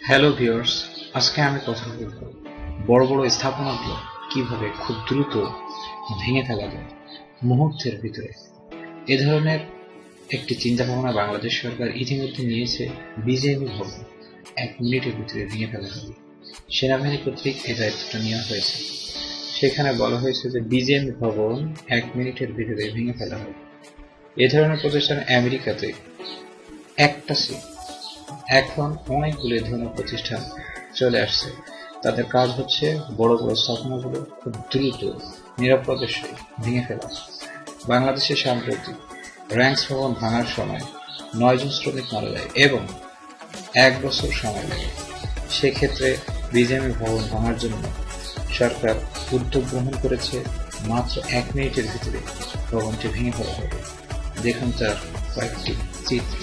Hello viewers, আজকে আমি কথা বলবো বড় বড় স্থাপনাগুলো কিভাবে খুব দ্রুত ভেঙে ফেলা যায় মুহূর্তের ভিতরে। এ ধরনের একটি চিন্তাভাবনা বাংলাদেশ সরকার ইতিমধ্যে নিয়েছে। বিজেএমই ভবন 1 মিনিটের ভিতরে ভেঙে ফেলা হবে। সেনাবাহিনী কর্তৃক এই দায়িত্বটা নেওয়া হয়েছে। সেখানে বলা হয়েছে যে বিজেএমই ভবন 1 মিনিটের ভিতরে ভেঙে ফেলা হবে। এ ধরনের প্রতিষ্ঠান আমেরিকাতে একটা ছিল, এখন অনেকগুলো এ ধরনের প্রতিষ্ঠান চলে আসছে। তাদের কাজ হচ্ছে বড় বড় স্থাপনাগুলো খুব দ্রুত নিরাপদের সহিত ভেঙে ফেলা। বাংলাদেশে সাম্প্রতিক র্যাঙ্কস ভবন ভাঙার সময় 9 জন শ্রমিক মারা যায় এবং 1 বছর সময় লাগে। সেক্ষেত্রে বিজেএমই ভবন ভাঙার জন্য সরকার উদ্যোগ গ্রহণ করেছে। মাত্র 1 মিনিটের ভিতরে ভবনটি ভেঙে ফেলা হবে। দেখুন তার কয়েকটি চিত্র।